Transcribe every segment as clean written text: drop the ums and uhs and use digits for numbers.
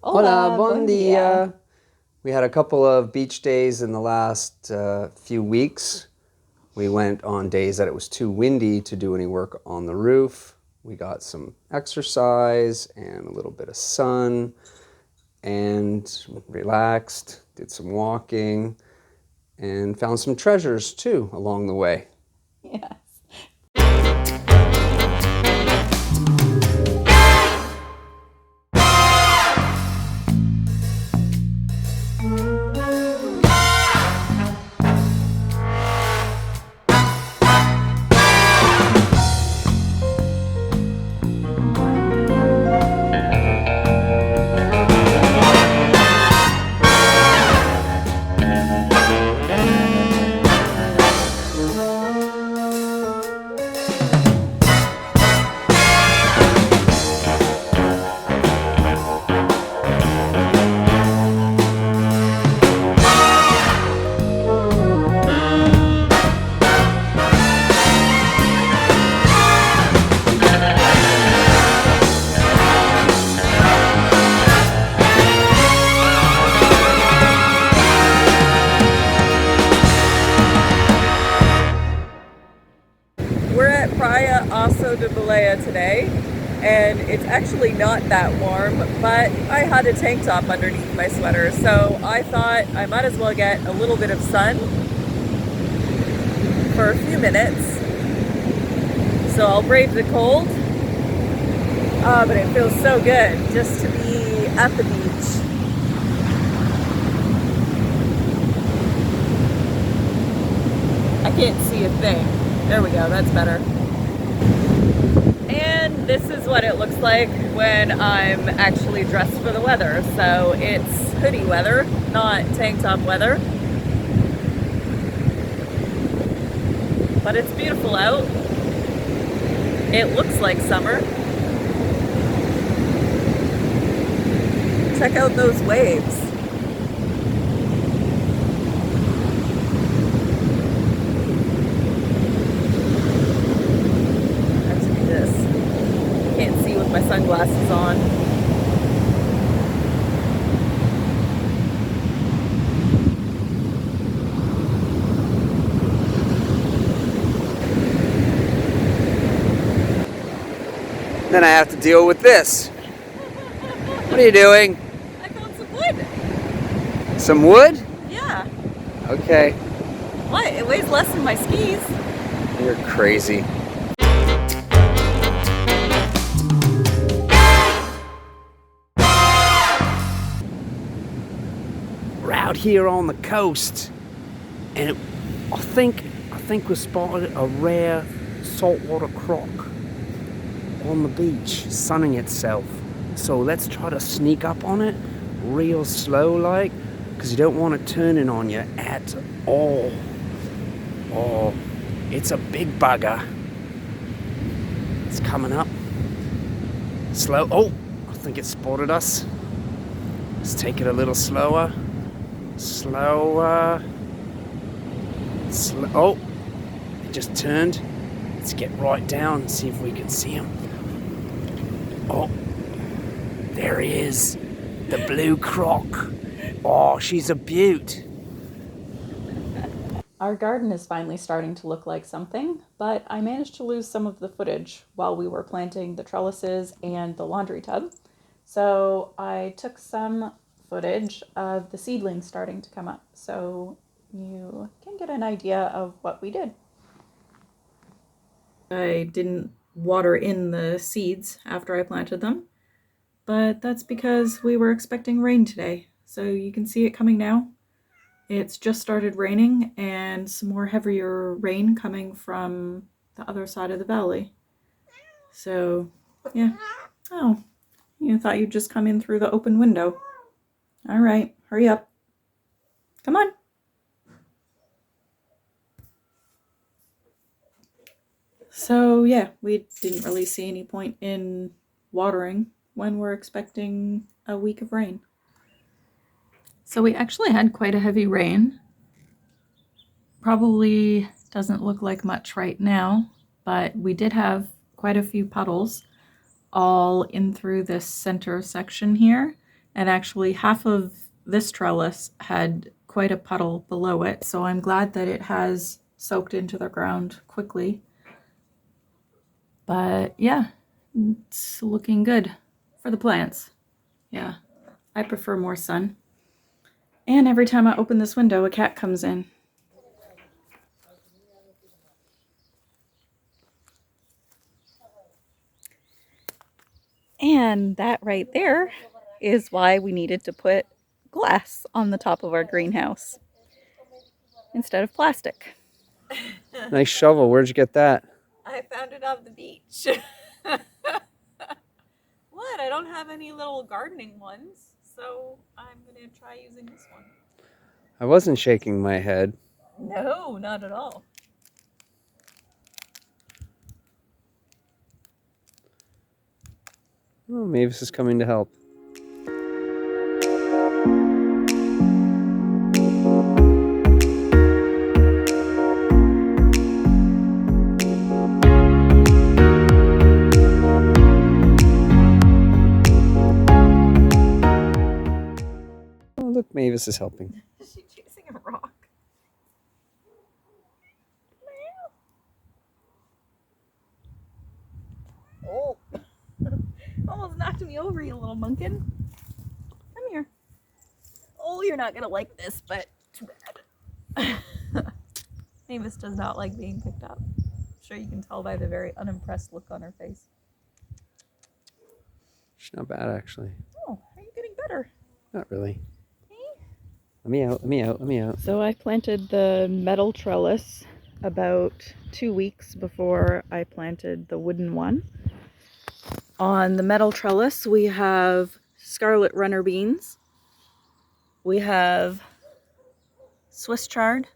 Hola, bon dia. We had a couple of beach days in the last few weeks. We went on days that it was too windy to do any work on the roof. We got some exercise and a little bit of sun and relaxed, did some walking, and found some treasures too along the way. Yes. Today, and it's actually not that warm, but I had a tank top underneath my sweater, so I thought I might as well get a little bit of sun for a few minutes. So I'll brave the cold, but it feels so good just to be at the beach. I can't see a thing. There we go, that's better. And this is what it looks like when I'm actually dressed for the weather. So it's hoodie weather, not tank top weather. But it's beautiful out. It looks like summer. Check out those waves. My sunglasses on. Then I have to deal with this. What are you doing? I found some wood. Some wood? Yeah. Okay. What? It weighs less than my skis. You're crazy. Out here on the coast, and I think we spotted a rare saltwater croc on the beach sunning itself. So let's try to sneak up on it real slow like, because you don't want it turning on you at all. Oh, it's a big bugger. It's coming up slow. Oh, I think it spotted us. Let's take it a little slower. Slower. Oh, it just turned. Let's get right down and see if we can see him. Oh, there he is. The blue croc. Oh, she's a beaut. Our garden is finally starting to look like something, but I managed to lose some of the footage while we were planting the trellises and the laundry tub. So I took some footage of the seedlings starting to come up so you can get an idea of what we did. I didn't water in the seeds after I planted them, but that's because we were expecting rain today. So you can see it coming now. It's just started raining and some more heavier rain coming from the other side of the valley. So, yeah. Oh, you thought you'd just come in through the open window. All right, hurry up. Come on. So, yeah, we didn't really see any point in watering when we're expecting a week of rain. So we actually had quite a heavy rain. Probably doesn't look like much right now, but we did have quite a few puddles all in through this center section here. And actually half of this trellis had quite a puddle below it. So I'm glad that it has soaked into the ground quickly. But yeah, it's looking good for the plants. Yeah, I prefer more sun. And every time I open this window, a cat comes in. And that right there is why we needed to put glass on the top of our greenhouse instead of plastic. Nice shovel. Where'd you get that? I found it on the beach. What? I don't have any little gardening ones, so I'm going to try using this one. I wasn't shaking my head. No, not at all. Oh, Mavis is coming to help. Oh, look, Mavis is helping. Is she chasing a rock? Oh, almost knocked me over, you little munkin. Come here. Oh, you're not gonna like this, but too bad. Mavis does not like being picked up. I'm sure you can tell by the very unimpressed look on her face. She's not bad, actually. Oh, are you getting better? Not really. Let me out, let me out, let me out. So I planted the metal trellis about 2 weeks before I planted the wooden one. On the metal trellis, we have scarlet runner beans. We have Swiss chard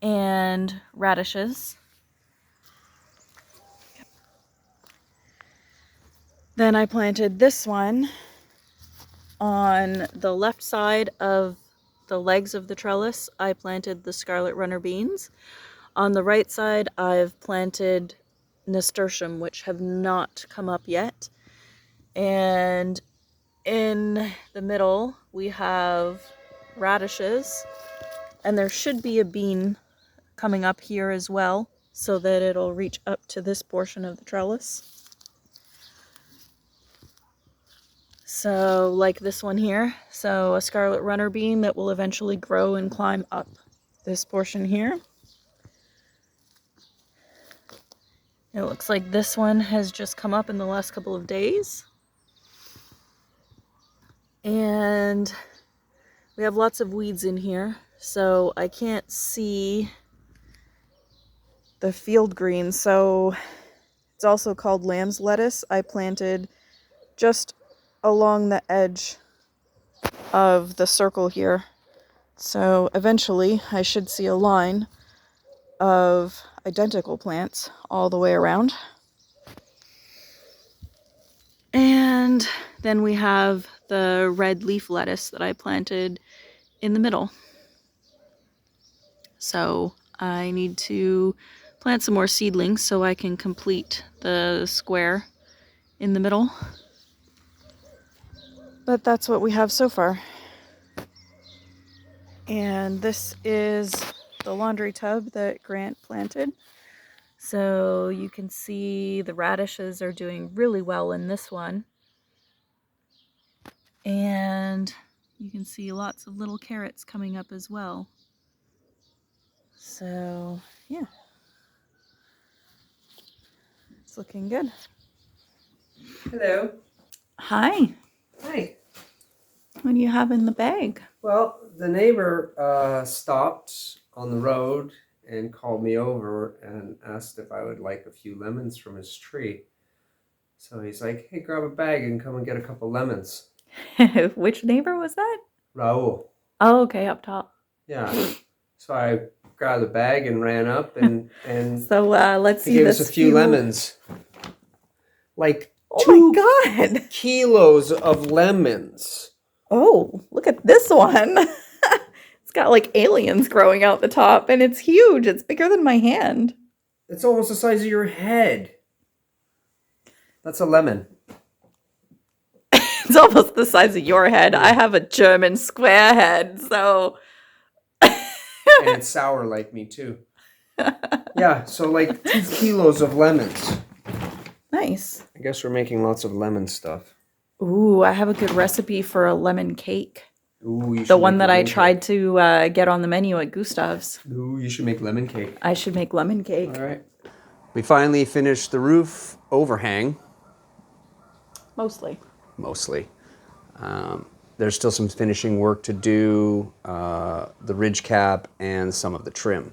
and radishes. Then I planted this one on the left side of the legs of the trellis. I planted the scarlet runner beans. On the right side, I've planted nasturtium, which have not come up yet. And in the middle, we have radishes. And there should be a bean coming up here as well, so that it'll reach up to this portion of the trellis. So like this one here, so a scarlet runner bean that will eventually grow and climb up this portion here. It looks like this one has just come up in the last couple of days. And we have lots of weeds in here, so I can't see the field green. So it's also called lamb's lettuce. I planted just along the edge of the circle here. So eventually I should see a line of identical plants all the way around. And then we have the red leaf lettuce that I planted in the middle. So I need to plant some more seedlings so I can complete the square in the middle. But that's what we have so far. And this is the laundry tub that Grant planted. So you can see the radishes are doing really well in this one. And you can see lots of little carrots coming up as well. So yeah, it's looking good. Hello. Hi, Hi. what do you have in the bag? Well, the neighbor stopped on the road and called me over and asked if I would like a few lemons from his tree. So he's like, hey, grab a bag and come and get a couple lemons. Which neighbor was that? Raul. Oh, okay, up top. Yeah. So I grabbed the bag and ran up and So let's see. he gave us a few lemons. Like oh my God. kilos of lemons. Oh, look at this one. It's got like aliens growing out the top, and it's huge. It's bigger than my hand. It's almost the size of your head. That's a lemon. It's almost the size of your head. I have a German square head, so... And it's sour like me, too. Yeah, so like 2 kilos of lemons. Nice. I guess we're making lots of lemon stuff. Ooh, I have a good recipe for a lemon cake. Ooh, you should The one make that I lemon tried cake. to get on the menu at Gustav's. Ooh, you should make lemon cake. I should make lemon cake. All right. We finally finished the roof overhang. Mostly. There's still some finishing work to do, the ridge cap and some of the trim.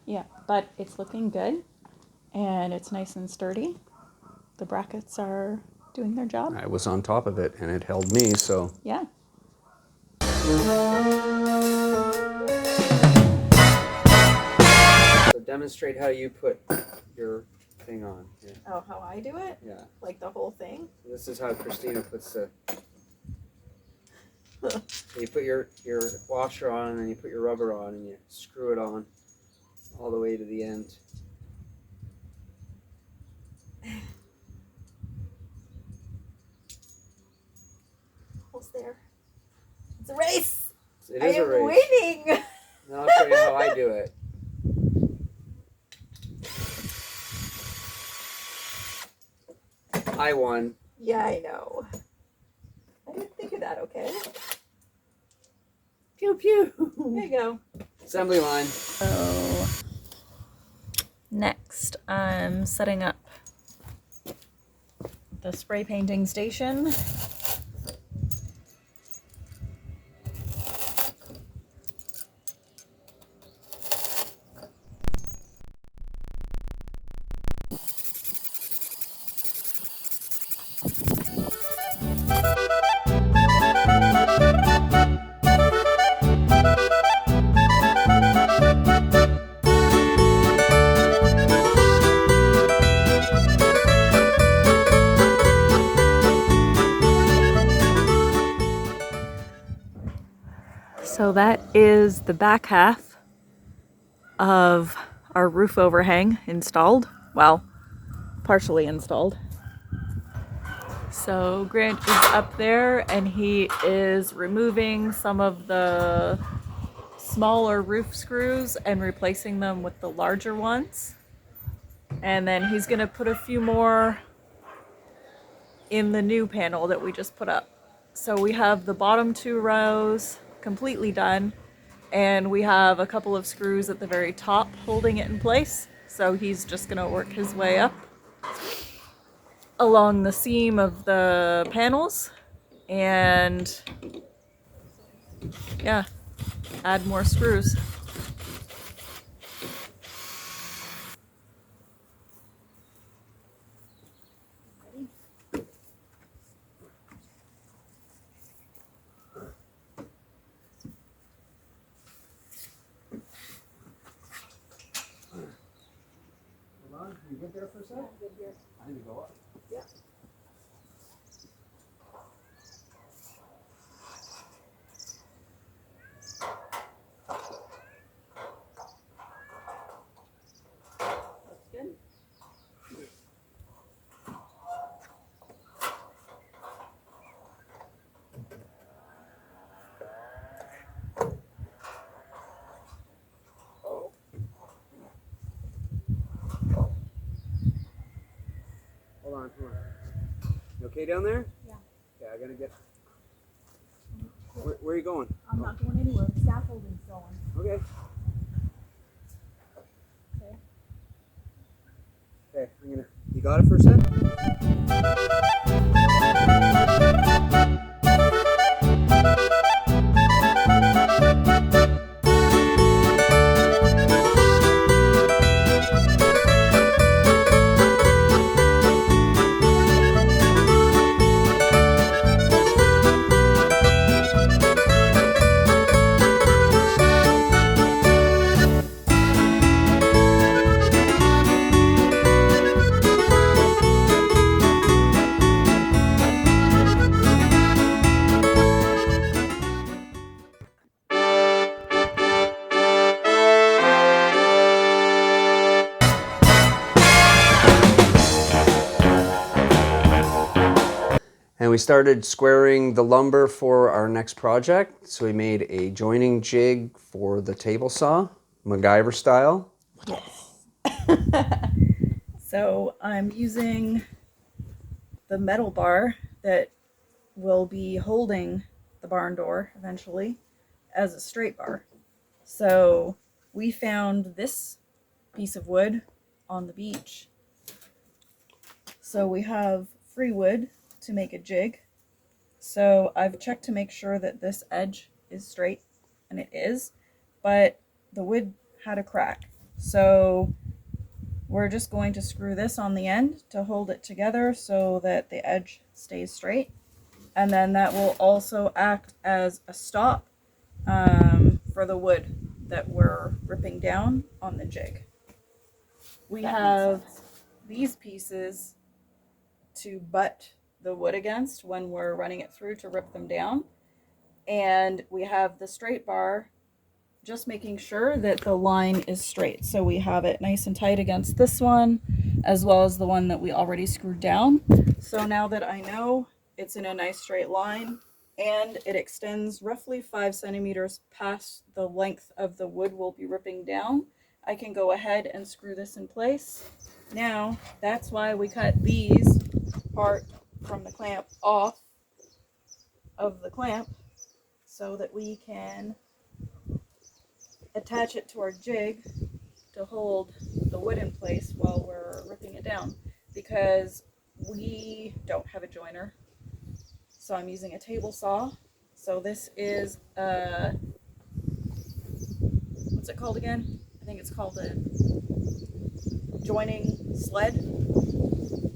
Yeah, but it's looking good, and it's nice and sturdy. The brackets are doing their job. I was on top of it, and it held me, so. Yeah. So demonstrate how you put your thing on. Yeah. Oh, how I do it? Yeah. Like the whole thing? This is how Christina puts the. You put your washer on, and then you put your rubber on, and you screw it on all the way to the end. Almost there. It's a race. It is a race. Waiting. Now I'll show you how I do it. I won. Yeah, I know. I didn't think of that, okay? Pew pew. There you go. Assembly line. So, next I'm setting up the spray painting station. So that is the back half of our roof overhang installed. Well, partially installed. So Grant is up there and he is removing some of the smaller roof screws and replacing them with the larger ones. And then he's gonna put a few more in the new panel that we just put up. So we have the bottom 2 rows completely done, and we have a couple of screws at the very top holding it in place. So he's just gonna work his way up along the seam of the panels and yeah, add more screws. Can you get there for a sec? I need to go up. Yeah. That's good. Hold on. You okay down there? Yeah. Okay, I gotta get. Where are you going? I'm not going anywhere. The scaffolding's going. Okay. Okay. Okay, I'm gonna. You got it for a sec? And we started squaring the lumber for our next project. So we made a joining jig for the table saw, MacGyver style. So I'm using the metal bar that will be holding the barn door eventually as a straight bar. So we found this piece of wood on the beach. So we have free wood to make a jig. So I've checked to make sure that this edge is straight, and it is, but the wood had a crack. So we're just going to screw this on the end to hold it together so that the edge stays straight. And then that will also act as a stop for the wood that we're ripping down on the jig. We have these pieces to butt the wood against when we're running it through to rip them down. And we have the straight bar, just making sure that the line is straight. So we have it nice and tight against this one, as well as the one that we already screwed down. So now that I know it's in a nice straight line and it extends roughly 5 centimeters past the length of the wood we'll be ripping down, I can go ahead and screw this in place. Now, that's why we cut these part from the clamp off of the clamp so that we can attach it to our jig to hold the wood in place while we're ripping it down, because we don't have a joiner. So I'm using a table saw. So this is a, what's it called again? I think it's called a joining sled.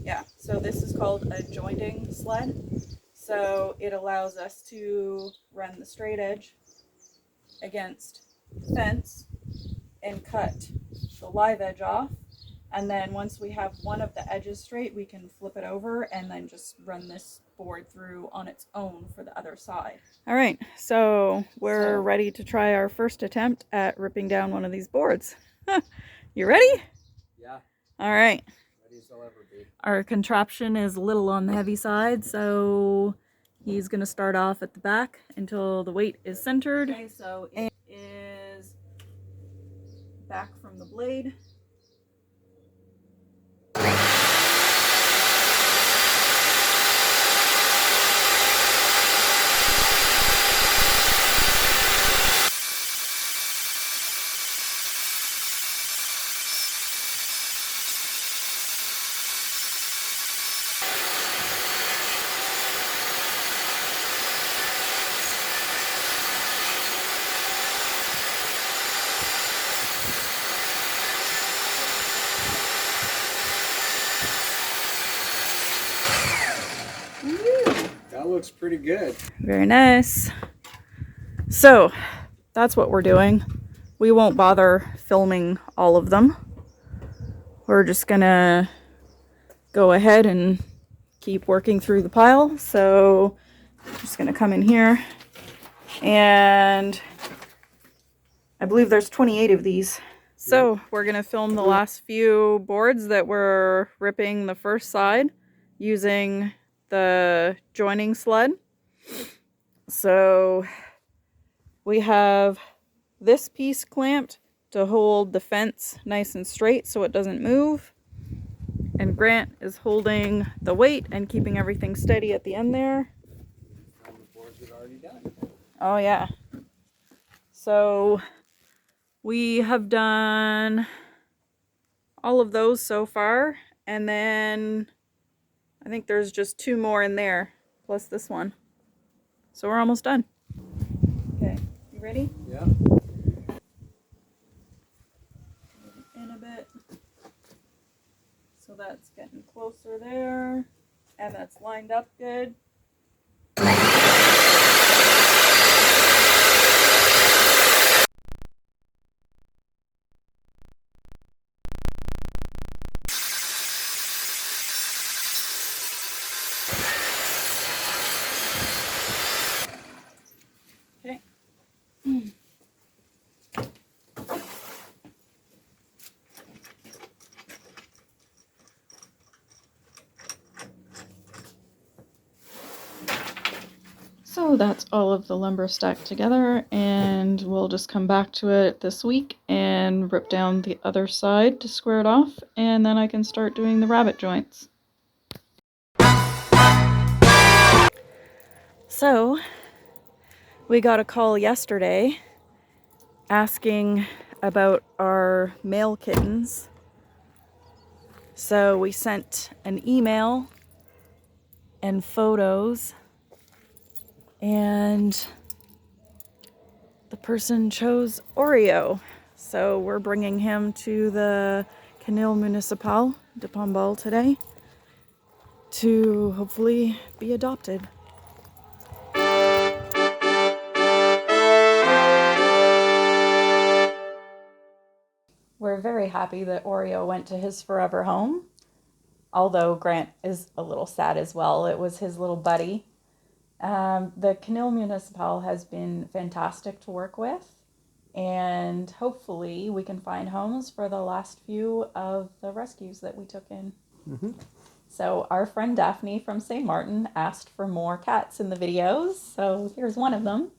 Yeah, so this is called a jointing sled. So it allows us to run the straight edge against the fence and cut the live edge off. And then once we have one of the edges straight, we can flip it over and then just run this board through on its own for the other side. All right, so we're ready to try our first attempt at ripping down one of these boards. You ready? Yeah. All right. Ready as I'll ever be. Our contraption is a little on the heavy side, so he's going to start off at the back until the weight is centered. Okay, so it is back from the blade. That looks pretty good. Very nice. So that's what we're doing. We won't bother filming all of them. We're just gonna go ahead and keep working through the pile. So I'm just gonna come in here, and I believe there's 28 of these. So we're gonna film the last few boards that we're ripping the first side using the joining sled. So we have this piece clamped to hold the fence nice and straight so it doesn't move. And Grant is holding the weight and keeping everything steady at the end there. And the boards are already done. Oh yeah. So we have done all of those so far, and then I think there's just 2 more in there, plus this one. So we're almost done. Okay, you ready? Yeah. In a bit. So that's getting closer there, and that's lined up good. Okay. So that's all of the lumber stacked together, and we'll just come back to it this week and rip down the other side to square it off, and then I can start doing the rabbet joints. So we got a call yesterday asking about our male kittens. So we sent an email and photos, and the person chose Oreo. So we're bringing him to the Canil Municipal de Pombal today to hopefully be adopted. We're very happy that Oreo went to his forever home, although Grant is a little sad as well. It was his little buddy. The Canil Municipal has been fantastic to work with, and hopefully we can find homes for the last few of the rescues that we took in. Mm-hmm. So our friend Daphne from St. Martin asked for more cats in the videos, so here's one of them.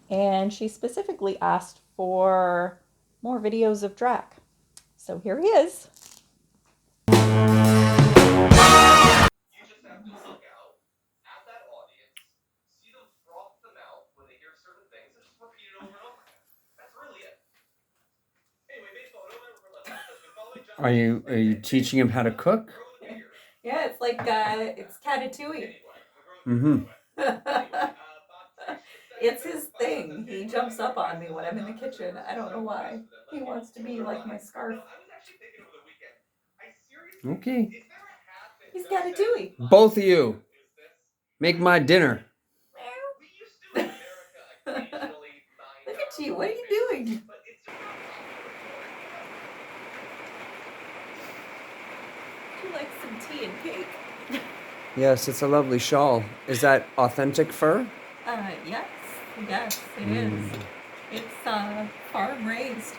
And she specifically asked for more videos of Drac. So here he is. You just have to look out at that audience, see them froth the mouth when they hear certain things, and just repeat it over and over again. That's really it. Anyway, baseball, no matter what, has been following John. Are you teaching him how to cook? Yeah, it's like it's Catatouille. Mm-hmm. It's his thing. He jumps up on me when I'm in the kitchen. I don't know why. He wants to be like my scarf. Okay. He's Catatouille. Both of you, make my dinner. Look at you. What are you doing? Would you like some tea and cake? Yes, it's a lovely shawl. Is that authentic fur? Yes. Yes, it is. It's farm raised.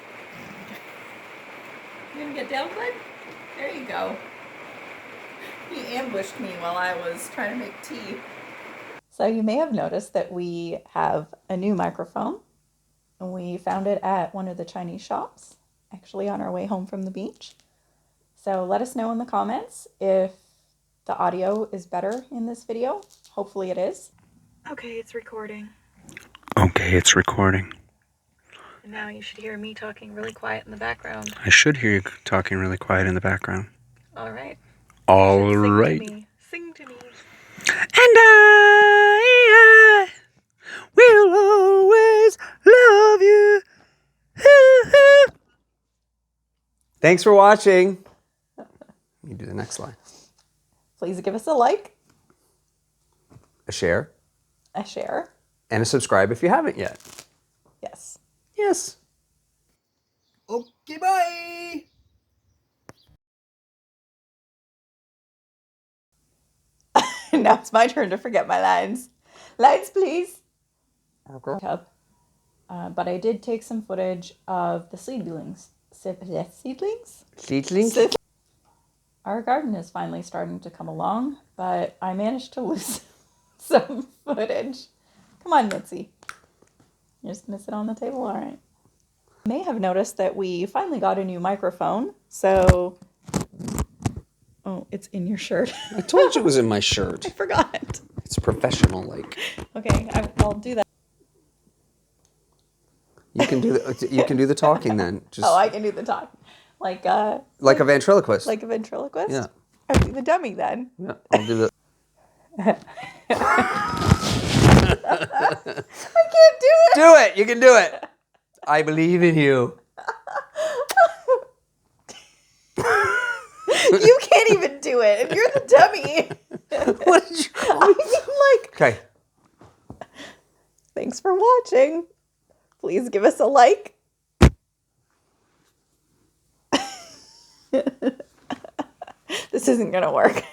You gonna get down, bud? There you go. He ambushed me while I was trying to make tea. So you may have noticed that we have a new microphone, and we found it at one of the Chinese shops, actually on our way home from the beach. So let us know in the comments if the audio is better in this video. Hopefully it is. Okay, it's recording. Okay, it's recording. And now you should hear me talking really quiet in the background. I should hear you talking really quiet in the background. All right. All Sing right. to me. Sing to me. And I will always love you. Thanks for watching. You do the next line. Please give us a like, A share, a share. and a subscribe if you haven't yet. Yes. Yes. Okay, bye. Now it's my turn to forget my lines. Lines, please. Okay. But I did take some footage of the seedlings. Seedlings? Seedlings? Our garden is finally starting to come along, but I managed to lose some footage. Come on, Mitzi. You're just gonna sit on the table? All right. You may have noticed that we finally got a new microphone, so... Oh, it's in your shirt. I told you it was in my shirt. I forgot. It's professional, like. Okay, I'll do that. You can do the talking then. Just Oh, I can do the talk. Like a ventriloquist. Like a ventriloquist? Yeah. I'll be the dummy then. Yeah, I'll do the. I can't do it. Do it. You can do it. I believe in you. You can't even do it. If you're the dummy. What did you call me? Okay. Thanks for watching. Please give us a like. This isn't going to work.